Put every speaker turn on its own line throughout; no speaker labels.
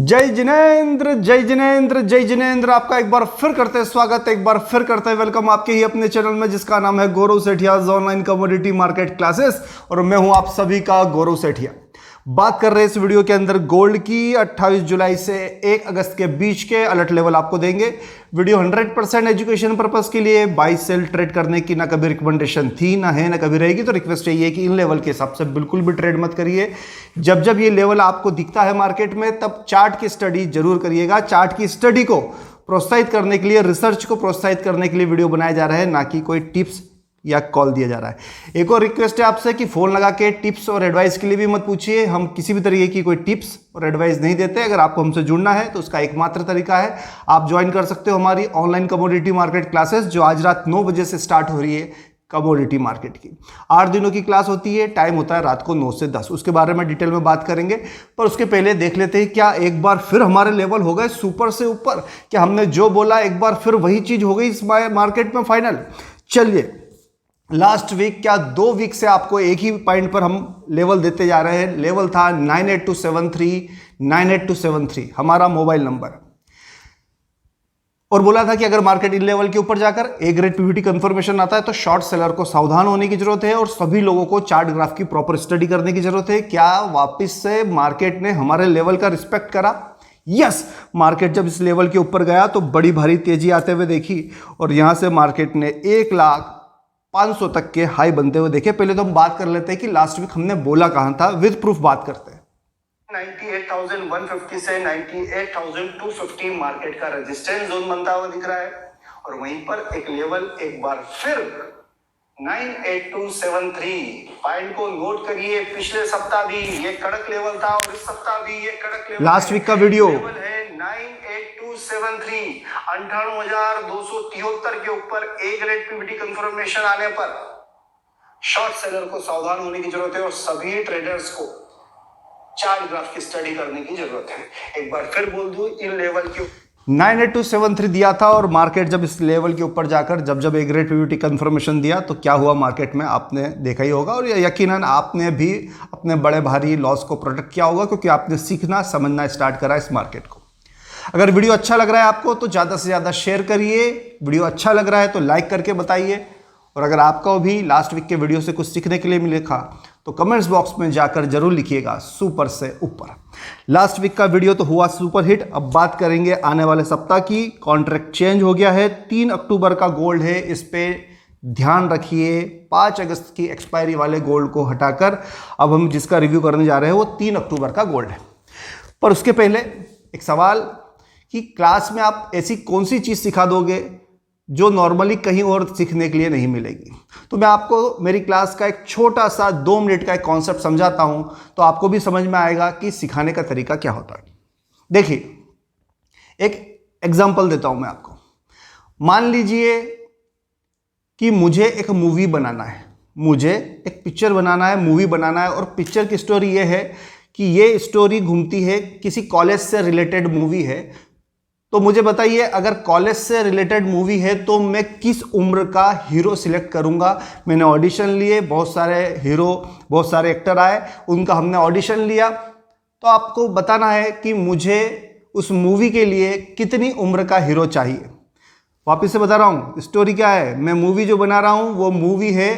जय जिनेंद्र जय जिनेंद्र जय जिनेंद्र। आपका एक बार फिर करते हैं स्वागत, एक बार फिर करते हैं वेलकम आपके ही अपने चैनल में जिसका नाम है गौरव सेठियाज ऑनलाइन कमोडिटी मार्केट क्लासेस। और मैं हूं आप सभी का गौरव सेठिया। बात कर रहे हैं इस वीडियो के अंदर गोल्ड की। 28 जुलाई से 1 अगस्त के बीच के अलर्ट लेवल आपको देंगे। वीडियो 100% एजुकेशन पर्पस के लिए बाई सेल ट्रेड करने की ना कभी रिकमेंडेशन थी, ना है, ना कभी रहेगी। तो रिक्वेस्ट यही है कि इन लेवल के हिसाब से बिल्कुल भी ट्रेड मत करिए। जब जब ये लेवल आपको दिखता है मार्केट में तब चार्ट की स्टडी जरूर करिएगा। चार्ट की स्टडी को प्रोत्साहित करने के लिए, रिसर्च को प्रोत्साहित करने के लिए वीडियो बनाया जा रहा है, ना कि कोई टिप्स या कॉल दिया जा रहा है। एक और रिक्वेस्ट है आपसे कि फोन लगा के टिप्स और एडवाइस के लिए भी मत पूछिए। हम किसी भी तरीके की कोई टिप्स और एडवाइस नहीं देते। अगर आपको हमसे जुड़ना है तो उसका एकमात्र तरीका है, आप ज्वाइन कर सकते हो हमारी ऑनलाइन कमोडिटी मार्केट क्लासेस, जो आज रात 9 बजे से स्टार्ट हो रही है। कमोडिटी मार्केट की 8 दिनों की क्लास होती है, टाइम होता है रात को 9 से 10। उसके बारे में डिटेल में बात करेंगे, पर उसके पहले देख लेते हैं क्या एक बार फिर हमारे लेवल हो गए सुपर से ऊपर। क्या हमने जो बोला एक बार फिर वही चीज हो गई इस मार्केट में फाइनल। चलिए, लास्ट वीक क्या 2 वीक से आपको एक ही पॉइंट पर हम लेवल देते जा रहे हैं। लेवल था 98273, 98273 हमारा मोबाइल नंबर। और बोला था कि अगर मार्केट इन लेवल के ऊपर जाकर ए ग्रेड पीवीटी कंफर्मेशन आता है तो शॉर्ट सेलर को सावधान होने की जरूरत है और सभी लोगों को चार्ट ग्राफ की प्रॉपर स्टडी करने की जरूरत है। क्या वापस से मार्केट ने हमारे लेवल का रिस्पेक्ट करा? यस, मार्केट जब इस लेवल के ऊपर गया तो बड़ी भारी तेजी आते हुए देखी और यहां से मार्केट ने 1,05,000 तक के हाई बनते हुए देखे। पहले तो हम बात कर लेते हैं कि लास्ट वीक हमने बोला कहां था, विद प्रूफ बात करते हैं। 98,150 से 98,250 मार्केट का रेजिस्टेंस जोन बनता हुआ दिख रहा है और वहीं पर एक लेवल एक बार फिर 98273 पॉइंट को नोट करिए। पिछले सप्ताह भी ये कड़क लेवल था और इस सप्ताह भी ये कड़क लेवल, लास्ट वीक का वीडियो लेवल है 98273, 98,273 के ऊपर ए ग्रेड पीवीटी कंफर्मेशन आने पर शॉर्ट सेलर को सावधान होने की जरूरत है और सभी ट्रेडर्स को चार्ट ग्राफ की स्टडी करने की जरूरत है। एक बार फिर बोल दूं, इन लेवल के 98273 दिया था और मार्केट जब इस लेवल के ऊपर जाकर जब ए ग्रेड पीवीटी कंफर्मेशन दिया तो क्या हुआ मार्केट में आपने देखा ही होगा। और यकीनन आपने भी अपने बड़े भारी लॉस को प्रोटेक्ट किया होगा, क्योंकि आपने सीखना समझना स्टार्ट करा इस मार्केट को। अगर वीडियो अच्छा लग रहा है आपको तो ज़्यादा से ज़्यादा शेयर करिए। वीडियो अच्छा लग रहा है तो लाइक करके बताइए। और अगर आपको भी लास्ट वीक के वीडियो से कुछ सीखने के लिए मिलेगा तो कमेंट्स बॉक्स में जाकर जरूर लिखिएगा सुपर से ऊपर। लास्ट वीक का वीडियो तो हुआ सुपर हिट। अब बात करेंगे आने वाले सप्ताह की। कॉन्ट्रैक्ट चेंज हो गया है, 3 अक्टूबर का गोल्ड है, इस पे ध्यान रखिए। 5 अगस्त की एक्सपायरी वाले गोल्ड को हटाकर अब हम जिसका रिव्यू करने जा रहे हैं वो 3 अक्टूबर का गोल्ड है। पर उसके पहले एक सवाल कि क्लास में आप ऐसी कौन सी चीज़ सिखा दोगे जो नॉर्मली कहीं और सीखने के लिए नहीं मिलेगी। तो मैं आपको मेरी क्लास का एक छोटा सा 2 मिनट का एक कॉन्सेप्ट समझाता हूं तो आपको भी समझ में आएगा कि सिखाने का तरीका क्या होता है। देखिए, एक एग्जांपल देता हूं मैं आपको। मान लीजिए कि मुझे एक मूवी बनाना है, मुझे एक पिक्चर बनाना है, मूवी बनाना है। और पिक्चर की स्टोरी ये है कि ये स्टोरी घूमती है, किसी कॉलेज से रिलेटेड मूवी है। तो मुझे बताइए, अगर कॉलेज से रिलेटेड मूवी है तो मैं किस उम्र का हीरो सिलेक्ट करूंगा। मैंने ऑडिशन लिए, बहुत सारे हीरो, बहुत सारे एक्टर आए, उनका हमने ऑडिशन लिया। तो आपको बताना है कि मुझे उस मूवी के लिए कितनी उम्र का हीरो चाहिए। वापिस से बता रहा हूं, स्टोरी क्या है। मैं मूवी जो बना रहा हूं वो मूवी है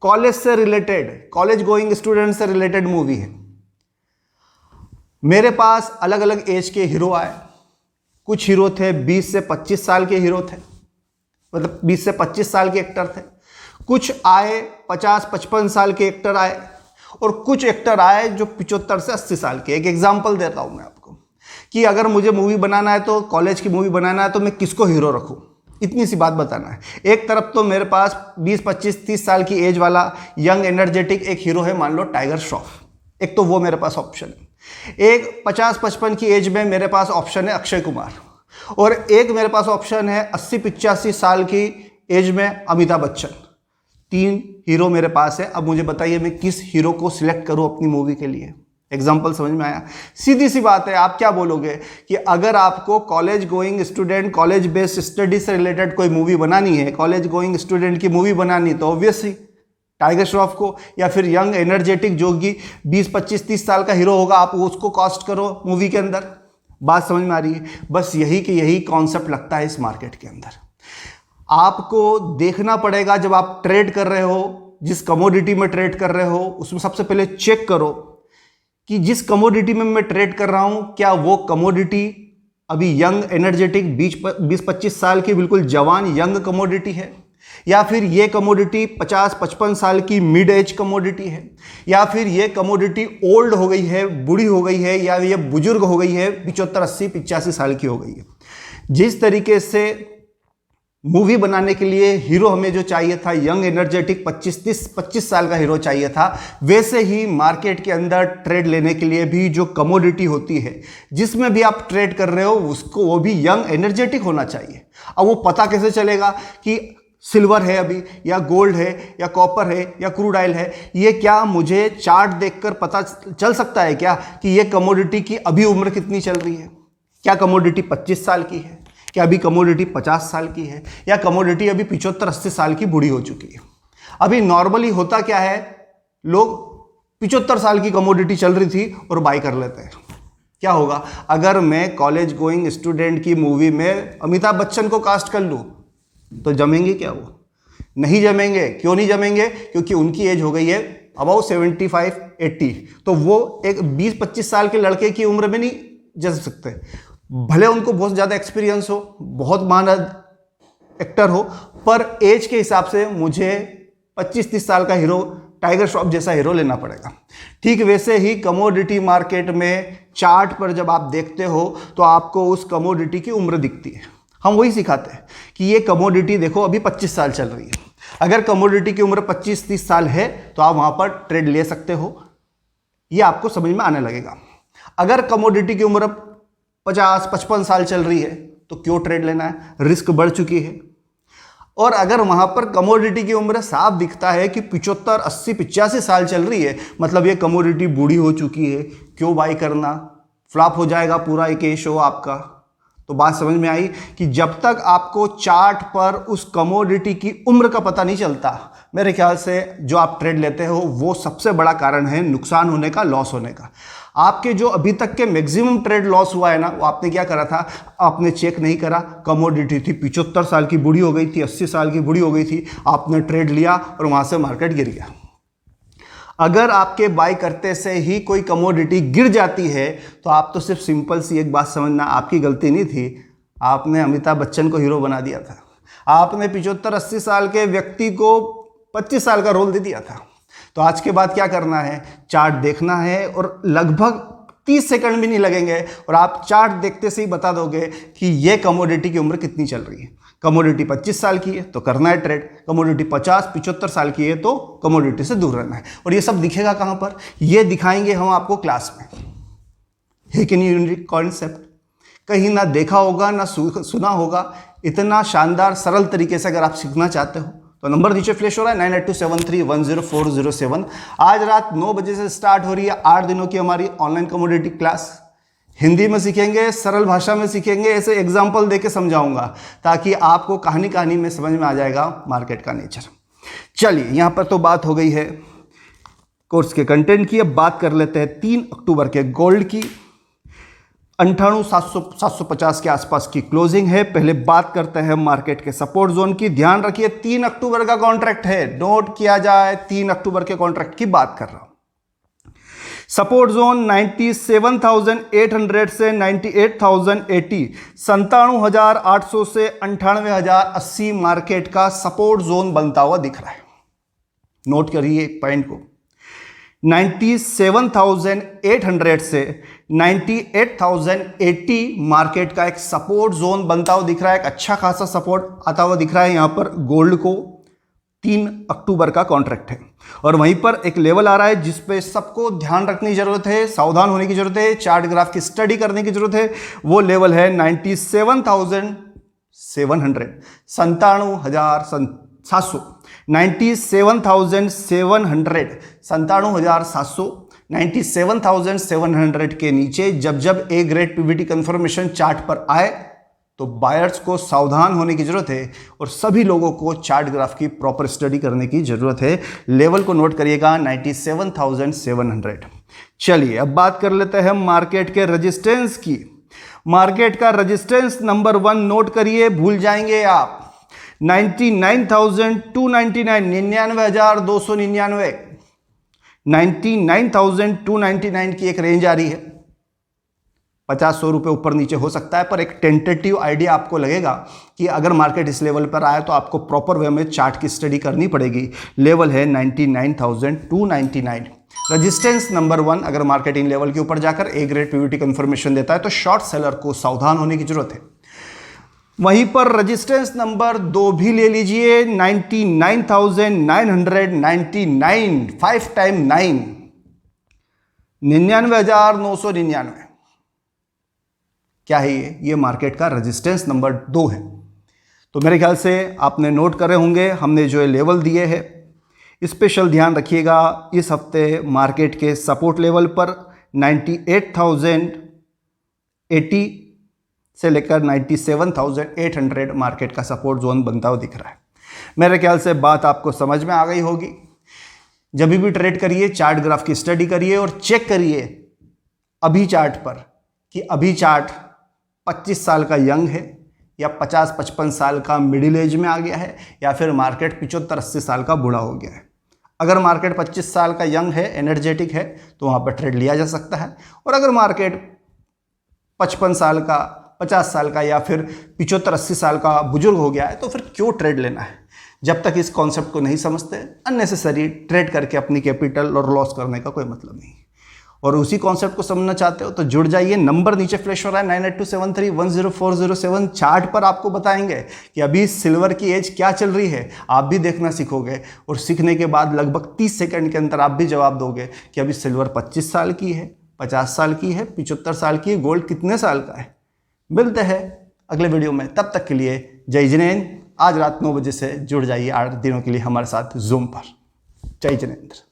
कॉलेज से रिलेटेड, कॉलेज गोइंग स्टूडेंट से रिलेटेड मूवी है। मेरे पास अलग अलग एज के हीरो आए। कुछ हीरो थे 20 से 25 साल के हीरो थे, मतलब 20 से 25 साल के एक्टर थे। कुछ आए 50-55 साल के एक्टर आए और कुछ एक्टर आए जो 75 से 80 साल के। एक एग्जांपल देता हूं मैं आपको कि अगर मुझे मूवी बनाना है, तो कॉलेज की मूवी बनाना है, तो मैं किसको हीरो रखूं। इतनी सी बात बताना है। एक तरफ तो मेरे पास 20, 25, 30 साल की एज वाला यंग एनर्जेटिक एक हीरो है, मान लो टाइगर श्रॉफ। एक तो वो मेरे पास ऑप्शन है। एक 50-55 की एज में मेरे पास ऑप्शन है अक्षय कुमार। और एक मेरे पास ऑप्शन है 80-85 साल की एज में अमिताभ बच्चन। 3 हीरो मेरे पास है। अब मुझे बताइए मैं किस हीरो को सिलेक्ट करूं अपनी मूवी के लिए। एग्जाम्पल समझ में आया? सीधी सी बात है। आप क्या बोलोगे कि अगर आपको college going student, college based study से रिलेटेड कोई मूवी बनानी है, कॉलेज गोइंग स्टूडेंट की मूवी बनानी, तो ऑब्वियसली टाइगर श्रॉफ को या फिर यंग एनर्जेटिक जो कि 20, 25, 30 साल का हीरो होगा, आप उसको कास्ट करो मूवी के अंदर। बात समझ में आ रही है? बस यही कि यही कॉन्सेप्ट लगता है इस मार्केट के अंदर। आपको देखना पड़ेगा जब आप ट्रेड कर रहे हो, जिस कमोडिटी में ट्रेड कर रहे हो उसमें सबसे पहले चेक करो कि जिस कमोडिटी में मैं ट्रेड कर रहा हूं क्या वो कमोडिटी अभी यंग एनर्जेटिक 20-25 साल की बिल्कुल जवान यंग कमोडिटी है, या फिर ये कमोडिटी 50-55 साल की मिड एज कमोडिटी है, या फिर ये कमोडिटी ओल्ड हो गई है, बूढ़ी हो गई है, या ये बुजुर्ग हो गई है, 75, 80, 85 साल की हो गई है। जिस तरीके से मूवी बनाने के लिए हीरो हमें जो चाहिए था यंग एनर्जेटिक 25 साल का हीरो चाहिए था, वैसे ही मार्केट के अंदर ट्रेड लेने के लिए भी जो कमोडिटी होती है जिसमें भी आप ट्रेड कर रहे हो उसको वो भी यंग एनर्जेटिक होना चाहिए। अब वो पता कैसे चलेगा कि सिल्वर है अभी, या गोल्ड है, या कॉपर है, या क्रूड ऑयल है? ये क्या मुझे चार्ट देखकर पता चल सकता है क्या कि ये कमोडिटी की अभी उम्र कितनी चल रही है? क्या कमोडिटी 25 साल की है, क्या अभी कमोडिटी 50 साल की है, या कमोडिटी अभी 75-80 साल की बूढ़ी हो चुकी है? अभी नॉर्मली होता क्या है, लोग 75 साल की कमोडिटी चल रही थी और बाय कर लेते हैं। क्या होगा अगर मैं कॉलेज गोइंग स्टूडेंट की मूवी में अमिताभ बच्चन को कास्ट कर लूँ, तो जमेंगे क्या? वो नहीं जमेंगे। क्यों नहीं जमेंगे? क्योंकि उनकी एज हो गई है अबाउट 75-80, तो वो एक 20-25 साल के लड़के की उम्र में नहीं जम सकते। भले उनको बहुत ज़्यादा एक्सपीरियंस हो, बहुत महान एक्टर हो, पर एज के हिसाब से मुझे 25-30 साल का हीरो, टाइगर श्रॉफ जैसा हीरो लेना पड़ेगा। ठीक वैसे ही कमोडिटी मार्केट में चार्ट पर जब आप देखते हो तो आपको उस कमोडिटी की उम्र दिखती है। हम वही सिखाते हैं कि ये कमोडिटी देखो अभी 25 साल चल रही है। अगर कमोडिटी की उम्र 25-30 साल है तो आप वहाँ पर ट्रेड ले सकते हो, ये आपको समझ में आने लगेगा। अगर कमोडिटी की उम्र 50-55 साल चल रही है तो क्यों ट्रेड लेना है? रिस्क बढ़ चुकी है। और अगर वहाँ पर कमोडिटी की उम्र साफ दिखता है कि 75, 80, 85 साल चल रही है, मतलब ये कमोडिटी बूढ़ी हो चुकी है, क्यों बाई करना? फ्लॉप हो जाएगा पूरा एक शो आपका। तो बात समझ में आई कि जब तक आपको चार्ट पर उस कमोडिटी की उम्र का पता नहीं चलता, मेरे ख्याल से जो आप ट्रेड लेते हो वो सबसे बड़ा कारण है नुकसान होने का, लॉस होने का। आपके जो अभी तक के मैक्सिमम ट्रेड लॉस हुआ है ना, वो आपने क्या करा था? आपने चेक नहीं करा। कमोडिटी थी 75 साल की बूढ़ी हो गई थी, 80 साल की बूढ़ी हो गई थी, आपने ट्रेड लिया और वहाँ से मार्केट गिर गया। अगर आपके बाय करते से ही कोई कमोडिटी गिर जाती है तो आप तो सिर्फ सिंपल सी एक बात समझना, आपकी गलती नहीं थी, आपने अमिताभ बच्चन को हीरो बना दिया था। आपने 75-80 साल के व्यक्ति को 25 साल का रोल दे दिया था। तो आज के बाद क्या करना है? चार्ट देखना है और लगभग 30 सेकंड भी नहीं लगेंगे और आप चार्ट देखते से ही बता दोगे कि ये कमोडिटी की उम्र कितनी चल रही है। कमोडिटी 25 साल की है तो करना है ट्रेड, कमोडिटी 50-75 साल की है तो कमोडिटी से दूर रहना है। और ये सब दिखेगा कहाँ पर? ये दिखाएंगे हम आपको क्लास में। है कि नहीं यूनिक कॉन्सेप्ट? कहीं ना देखा होगा ना सुना होगा। इतना शानदार सरल तरीके से अगर आप सीखना चाहते हो तो नंबर नीचे फ्लैश हो रहा है 9827310407। आज रात 9 बजे से स्टार्ट हो रही है 8 दिनों की हमारी ऑनलाइन कमोडिटी क्लास। हिंदी में सीखेंगे, सरल भाषा में सीखेंगे, ऐसे एग्जाम्पल देके समझाऊंगा ताकि आपको कहानी में समझ में आ जाएगा मार्केट का नेचर। चलिए, यहाँ पर तो बात हो गई है कोर्स के कंटेंट की। अब बात कर लेते हैं 3 अक्टूबर के गोल्ड की। 98,750 के आसपास की क्लोजिंग है। पहले बात करते हैं मार्केट के सपोर्ट जोन की। ध्यान रखिए 3 अक्टूबर का कॉन्ट्रैक्ट है, नोट किया जाए, 3 अक्टूबर के कॉन्ट्रैक्ट की बात कर रहा हूं। सपोर्ट जोन 97,800 से 98,080, 97,800 से 98,080 मार्केट का सपोर्ट जोन बनता हुआ दिख रहा है। नोट करिए एक पॉइंट को, 97,800 से 98,080 मार्केट का एक सपोर्ट जोन बनता हुआ दिख रहा है। एक अच्छा खासा सपोर्ट आता हुआ दिख रहा है। यहां पर गोल्ड को 3 अक्टूबर का कॉन्ट्रैक्ट है और वहीं पर एक लेवल आ रहा है जिस पे सबको ध्यान रखने की जरूरत है, सावधान होने की जरूरत है, चार्ट ग्राफ की स्टडी करने की जरूरत है। वो लेवल है 97,700, 97,700, 97,700, 97,700, 97,700 के नीचे जब A grade Pvt confirmation chart पर आए तो बायर्स को सावधान होने की जरूरत है और सभी लोगों को चार्ट ग्राफ की प्रॉपर स्टडी करने की जरूरत है। लेवल को नोट करिएगा 97,700। चलिए अब बात कर लेते हैं मार्केट के रेजिस्टेंस की।
मार्केट का रेजिस्टेंस नंबर 1 नोट करिए, भूल जाएंगे आप 99,299, 99,299, 99,299 की एक रेंज आ रही है। 50-100 रुपये ऊपर नीचे हो सकता है, पर एक टेंटेटिव आइडिया आपको लगेगा कि अगर मार्केट इस लेवल पर आए तो आपको प्रॉपर वे में चार्ट की स्टडी करनी पड़ेगी। लेवल है 99,299। रेजिस्टेंस नंबर 1, अगर मार्केट इन लेवल के ऊपर जाकर ए ग्रेड पीवीटी कंफर्मेशन देता है तो शॉर्ट सेलर को सावधान होने की जरूरत है। वहीं पर रेजिस्टेंस नंबर 2 भी ले लीजिए, 99,999, 5 टाइम 9, 99,999। क्या है ये मार्केट का रेजिस्टेंस नंबर 2 है। तो मेरे ख्याल से आपने नोट करे होंगे हमने जो लेवल दिए हैं। स्पेशल ध्यान रखिएगा, इस हफ्ते मार्केट के सपोर्ट लेवल पर 98,080 से लेकर 97,800 मार्केट का सपोर्ट जोन बनता हुआ दिख रहा है। मेरे ख्याल से बात आपको समझ में आ गई होगी। जब भी ट्रेड करिए चार्ट ग्राफ की स्टडी करिए और चेक करिए अभी चार्ट पर कि अभी चार्ट 25 साल का यंग है या 50-55 साल का मिडिल एज में आ गया है या फिर मार्केट 75-80 साल का बूढ़ा हो गया है। अगर मार्केट 25 साल का यंग है, एनर्जेटिक है, तो वहाँ पर ट्रेड लिया जा सकता है। और अगर मार्केट 55 साल का, 50 साल का या फिर 75-80 साल का बुजुर्ग हो गया है तो फिर क्यों ट्रेड लेना है। जब तक इस कॉन्सेप्ट को नहीं समझते अननेसेसरी ट्रेड करके अपनी कैपिटल और लॉस करने का कोई मतलब नहीं। और उसी कॉन्सेप्ट को समझना चाहते हो तो जुड़ जाइए। नंबर नीचे फ्लैश हो रहा है 9827310407। चार्ट पर आपको बताएंगे कि अभी सिल्वर की एज क्या चल रही है, आप भी देखना सीखोगे और सीखने के बाद लगभग 30 सेकंड के अंदर आप भी जवाब दोगे कि अभी सिल्वर 25 साल की है, 50 साल की है, 75 साल की है, गोल्ड कितने साल का है। मिलते हैं अगले वीडियो में, तब तक के लिए जय जिनेंद्र। आज रात 9 बजे से जुड़ जाइए 8 दिनों के लिए हमारे साथ जूम पर। जय जिनेंद्र।